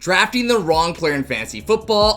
Drafting the wrong player in fantasy football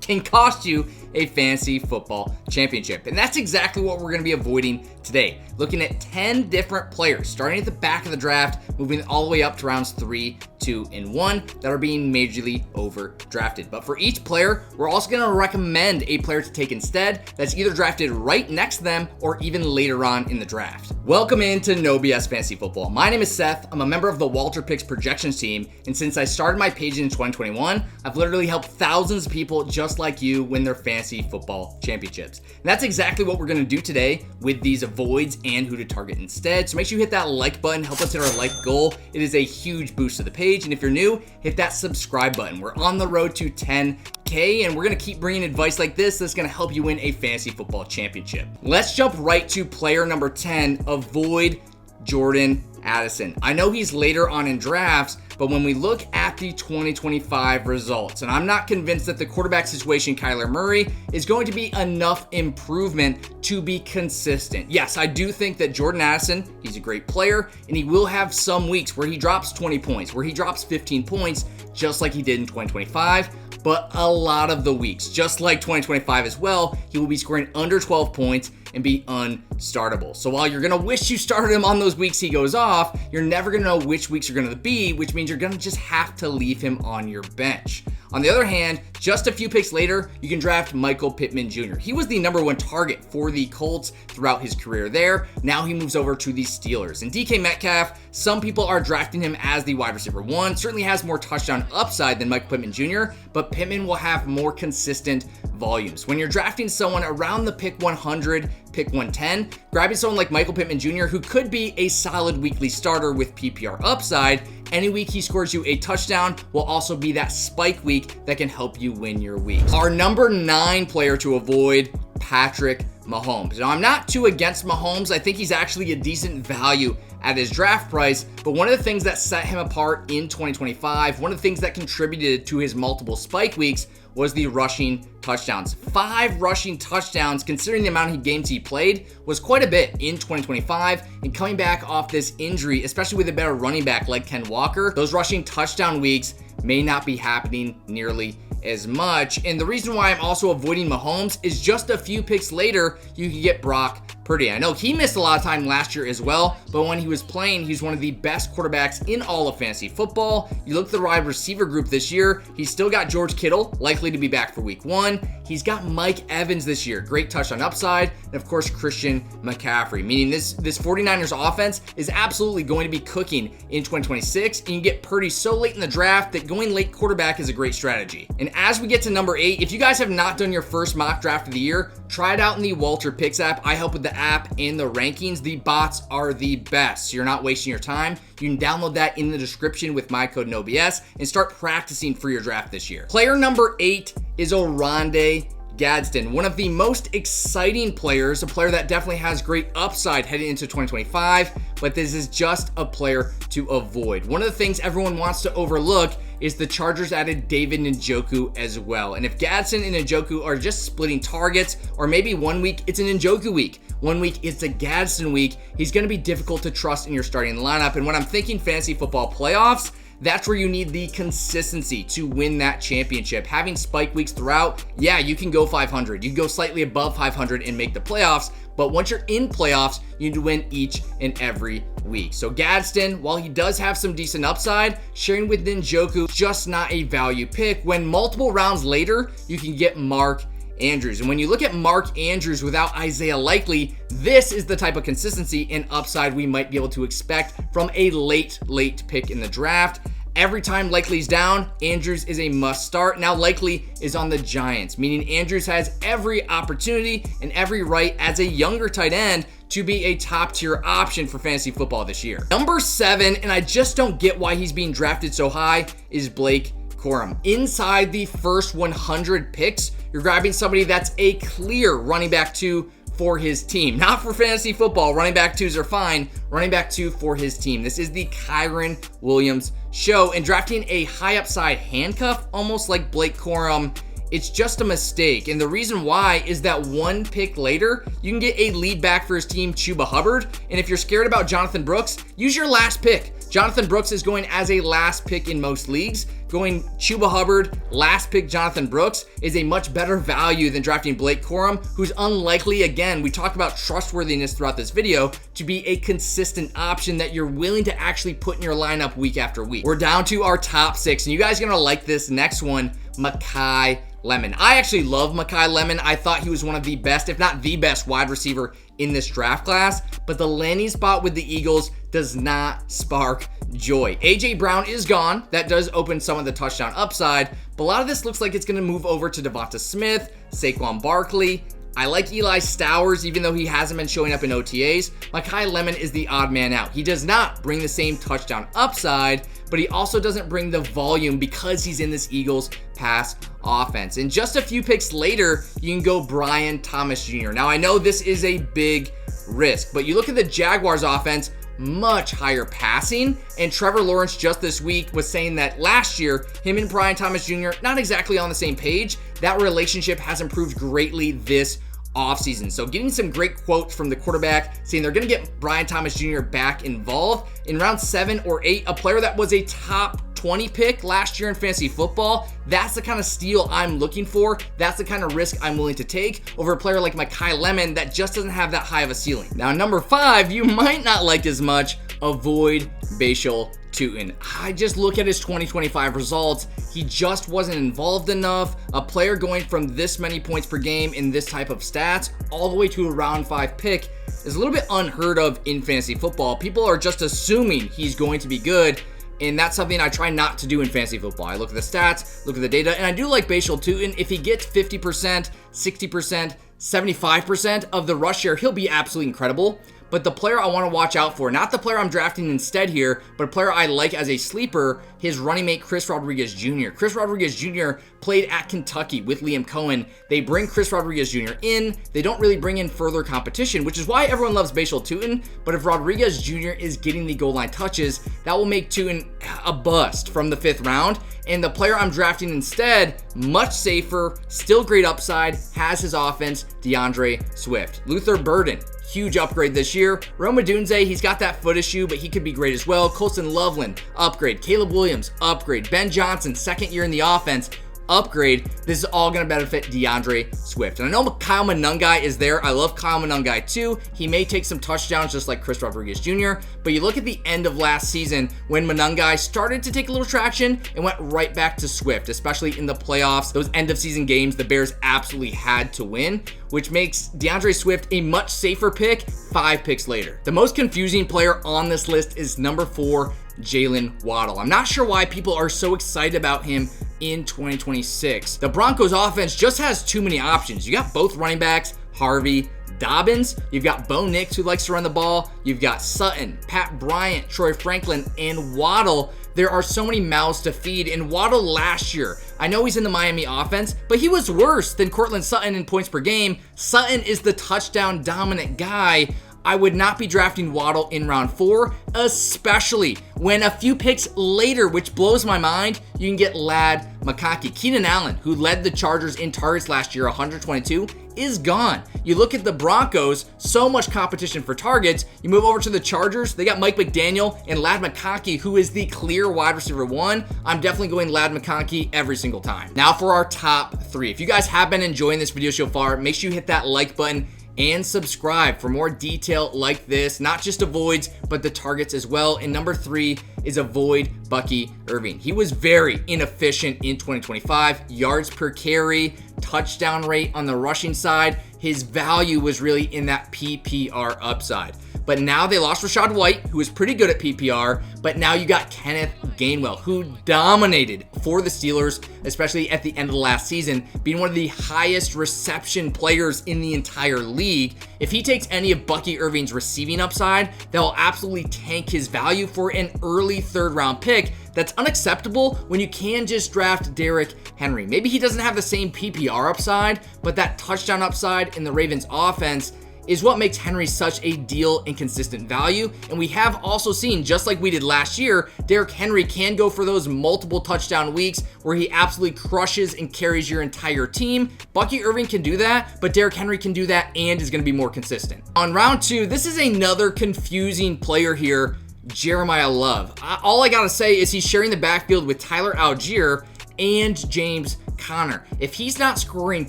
can cost you a fantasy football championship. And that's exactly what we're going to be avoiding today. Looking at 10 different players, starting at the back of the draft, moving all the way up to rounds 3, 2, and 1 that are being majorly overdrafted. But for each player, we're also going to recommend a player to take instead that's either drafted right next to them or even later on in the draft. Welcome into No BS Fantasy Football. My name is Seth. I'm a member of the Walter Picks projections team, and since I started my page in 2021, I've literally helped thousands of people just like you win their fantasy football championships. And that's exactly what we're going to do today with these avoids and who to target instead. So make sure you hit that like button, help us hit our like goal. It is a huge boost to the page. And if you're new, hit that subscribe button. We're on the road to 10K, and we're going to keep bringing advice like this that's going to help you win a fantasy football championship. Let's jump right to player number 10, avoid Jordan Addison. I know he's later on in drafts, but when we look at the 2025 results, and I'm not convinced that the quarterback situation, Kyler Murray, is going to be enough improvement to be consistent. Yes, I do think that Jordan Addison, he's a great player, and he will have some weeks where he drops 20 points, where he drops 15 points, just like he did in 2025. But a lot of the weeks, just like 2025 as well, he will be scoring under 12 points and be unstartable. So while you're going to wish you started him on those weeks he goes off, you're never going to know which weeks you're going to be, which means you're going to just have to leave him on your bench. On the other hand, just a few picks later, you can draft Michael Pittman Jr. He was the number one target for the Colts throughout his career there. Now he moves over to the Steelers. And DK Metcalf, some people are drafting him as the wide receiver 1. Certainly has more touchdown upside than Michael Pittman Jr., but Pittman will have more consistent volumes. When you're drafting someone around the pick 100, pick 110, grabbing someone like Michael Pittman Jr., who could be a solid weekly starter with PPR upside, any week he scores you a touchdown will also be that spike week that can help you win your week. Our number 9 player to avoid, Patrick Mahomes. Now, I'm not too against Mahomes. I think he's actually a decent value at his draft price, but one of the things that set him apart in 2025, one of the things that contributed to his multiple spike weeks was the rushing touchdowns. 5 rushing touchdowns, considering the amount of games he played, was quite a bit in 2025. And coming back off this injury, especially with a better running back like Ken Walker, those rushing touchdown weeks may not be happening nearly as much. And the reason why I'm also avoiding Mahomes is just a few picks later, you can get Brock Purdy. I know he missed a lot of time last year as well, but when he was playing, he's one of the best quarterbacks in all of fantasy football. You look at the wide receiver group this year, he's still got George Kittle, likely to be back for week 1. He's got Mike Evans this year, great touchdown upside, and of course Christian McCaffrey, meaning this 49ers offense is absolutely going to be cooking in 2026, and you get Purdy so late in the draft that going late quarterback is a great strategy. And as we get to number 8, if you guys have not done your first mock draft of the year, try it out in the Walter Picks app. I help with the app and the rankings. The bots are the best, so you're not wasting your time. You can download that in the description with my code NOBS and start practicing for your draft this year. Player number 8 is Oronde Gadsden, one of the most exciting players, a player that definitely has great upside heading into 2025, but this is just a player to avoid. One of the things everyone wants to overlook is the Chargers added David Njoku as well. And if Gadsden and Njoku are just splitting targets, or maybe one week it's an Njoku week, one week it's a Gadsden week, he's going to be difficult to trust in your starting lineup. And when I'm thinking fantasy football playoffs, that's where you need the consistency to win that championship. Having spike weeks throughout, yeah, you can go 500. You can go slightly above 500 and make the playoffs. But once you're in playoffs, you need to win each and every week. So Gadsden, while he does have some decent upside, sharing with Njoku, just not a value pick. When multiple rounds later, you can get Mark Andrews. And when you look at Mark Andrews without Isaiah Likely, this is the type of consistency and upside we might be able to expect from a late pick in the draft. Every time Likely's down, Andrews is a must start. Now Likely is on the Giants, meaning Andrews has every opportunity and every right as a younger tight end to be a top tier option for fantasy football this year. Number 7, and I just don't get why he's being drafted so high, is Blake Corum. Inside the first 100 picks, you're grabbing somebody that's a clear running back 2 for his team. Not for fantasy football. Running back 2s are fine. Running back 2 for his team. This is the Kyren Williams show. And drafting a high upside handcuff, almost like Blake Corum, it's just a mistake. And the reason why is that one pick later, you can get a lead back for his team, Chuba Hubbard. And if you're scared about Jonathan Brooks, use your last pick Jonathan Brooks is going as a last pick in most leagues. Going Chuba Hubbard, last pick Jonathan Brooks is a much better value than drafting Blake Corum, who's unlikely, again, we talked about trustworthiness throughout this video, to be a consistent option that you're willing to actually put in your lineup week after week. We're down to our top 6, and you guys are gonna like this next one, Makai Lemon. I actually love Makai Lemon. I thought he was one of the best, if not the best, wide receiver in this draft class, but the landing spot with the Eagles does not spark joy. AJ Brown is gone. That does open some of the touchdown upside, but a lot of this looks like it's going to move over to Devonta Smith, Saquon Barkley. I like Eli Stowers, even though he hasn't been showing up in OTAs. Makai Lemon is the odd man out. He does not bring the same touchdown upside, but he also doesn't bring the volume because he's in this Eagles pass offense. And just a few picks later, you can go Brian Thomas Jr. Now, I know this is a big risk, but you look at the Jaguars offense, much higher passing, and Trevor Lawrence just this week was saying that last year, him and Brian Thomas Jr. not exactly on the same page. That relationship has improved greatly this offseason. So getting some great quotes from the quarterback saying they're going to get Brian Thomas Jr. back involved in round 7 or 8, a player that was a top 20 pick last year in fantasy football. That's the kind of steal I'm looking for. That's the kind of risk I'm willing to take over a player like Makai Lemon that just doesn't have that high of a ceiling. Now, number 5, you might not like as much. Avoid Bashal Tuten. I just look at his 2025 results. He just wasn't involved enough. A player going from this many points per game in this type of stats all the way to a round 5 pick is a little bit unheard of in fantasy football. People are just assuming he's going to be good, and that's something I try not to do in fantasy football. I look at the stats, look at the data, and I do like Bashal Tuten. If he gets 50%, 60%, 75% of the rush share, he'll be absolutely incredible. But the player I want to watch out for, not the player I'm drafting instead here, but a player I like as a sleeper, his running mate Chris Rodriguez Jr. Chris Rodriguez Jr. played at Kentucky with Liam Cohen. They bring Chris Rodriguez Jr. in. They don't really bring in further competition, which is why everyone loves Bashal Tuten. But if Rodriguez Jr. is getting the goal line touches, that will make Tuten a bust from the 5th round. And the player I'm drafting instead, much safer, still great upside, has his offense, DeAndre Swift. Luther Burden, huge upgrade this year. Rome Odunze, he's got that foot issue, but he could be great as well. Colson Loveland, upgrade. Caleb Williams, upgrade. Ben Johnson, 2nd year in the offense, upgrade. This is all going to benefit DeAndre Swift. And I know Kyle Monangai is there. I love Kyle Monangai too. He may take some touchdowns just like Chris Rodriguez Jr., but you look at the end of last season when Monangai started to take a little traction and went right back to Swift, especially in the playoffs. Those end of season games, the Bears absolutely had to win, which makes DeAndre Swift a much safer pick 5 picks later. The most confusing player on this list is number 4, Jalen Waddle. I'm not sure why people are so excited about him in 2026. The Broncos offense just has too many options. You got both running backs, Harvey, Dobbins. You've got Bo Nix, who likes to run the ball. You've got Sutton, Pat Bryant, Troy Franklin, and Waddle. There are so many mouths to feed. And Waddle last year, I know he's in the Miami offense, but he was worse than Cortland Sutton in points per game. Sutton is the touchdown dominant guy. I would not be drafting Waddle in round 4, especially when a few picks later, which blows my mind, you can get McConkey. Keenan Allen, who led the Chargers in targets last year, 122, is gone. You look at the Broncos, so much competition for targets. You move over to the Chargers, they got Mike McDaniel and McConkey, who is the clear wide receiver 1. I'm definitely going McConkey every single time. Now for our top 3. If you guys have been enjoying this video so far, make sure you hit that like button and subscribe for more detail like this, not just avoids, but the targets as well. And number 3 is avoid Bucky Irving. He was very inefficient in 2025. Yards per carry, touchdown rate on the rushing side. His value was really in that PPR upside. But now they lost Rachaad White, who was pretty good at PPR, but now you got Kenneth Gainwell, who dominated for the Steelers, especially at the end of the last season, being one of the highest reception players in the entire league. If he takes any of Bucky Irving's receiving upside, that will absolutely tank his value for an early 3rd round pick. That's unacceptable when you can just draft Derrick Henry. Maybe he doesn't have the same PPR upside, but that touchdown upside in the Ravens offense is what makes Henry such a deal and consistent value. And we have also seen, just like we did last year, Derrick Henry can go for those multiple touchdown weeks where he absolutely crushes and carries your entire team. Bucky Irving can do that, but Derrick Henry can do that and is going to be more consistent. On round 2, this is another confusing player here. Jeremiah Love. All I gotta say is he's sharing the backfield with Tyler Algier and James Conner. If he's not scoring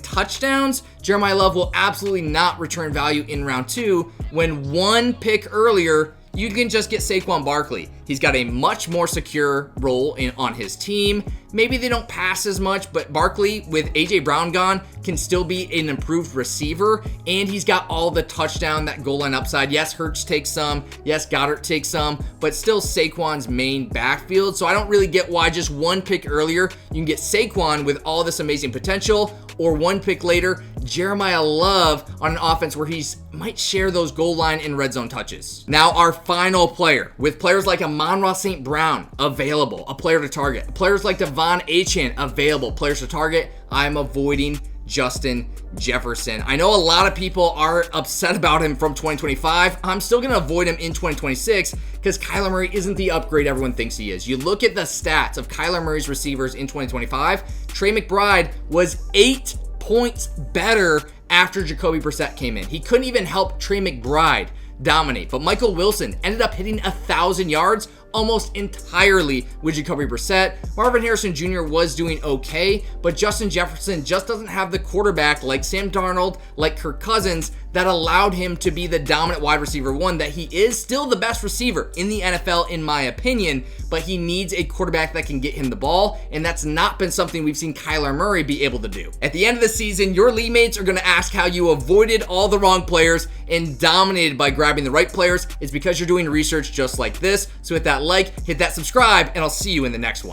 touchdowns, Jeremiah Love will absolutely not return value in round 2 when one pick earlier, you can just get Saquon Barkley. He's got a much more secure role on his team. Maybe they don't pass as much, but Barkley, with A.J. Brown gone, can still be an improved receiver, and he's got all the touchdown, that goal line upside. Yes, Hurts takes some. Yes, Goddard takes some, but still Saquon's main backfield. So I don't really get why just one pick earlier, you can get Saquon with all this amazing potential, or one pick later, Jeremiah Love on an offense where he might share those goal line and red zone touches. Now our final player, with players like Amon-Ra St. Brown available, a player to target. Players like Devon Achane available, players to target. I'm avoiding Justin Jefferson. I know a lot of people are upset about him from 2025. I'm still going to avoid him in 2026 because Kyler Murray isn't the upgrade everyone thinks he is. You look at the stats of Kyler Murray's receivers in 2025, Trey McBride was 8 points better after Jacoby Brissett came in. He couldn't even help Trey McBride dominate, but Michael Wilson ended up hitting 1,000 yards almost entirely with Jacoby Brissett. Marvin Harrison Jr. was doing okay, but Justin Jefferson just doesn't have the quarterback like Sam Darnold, like Kirk Cousins, that allowed him to be the dominant wide receiver one that he is. Still the best receiver in the NFL in my opinion, but he needs a quarterback that can get him the ball, and that's not been something we've seen Kyler Murray be able to do. At the end of the season, your league mates are going to ask how you avoided all the wrong players and dominated by grabbing the right players. It's because you're doing research just like this. So hit that like, hit that subscribe, and I'll see you in the next one.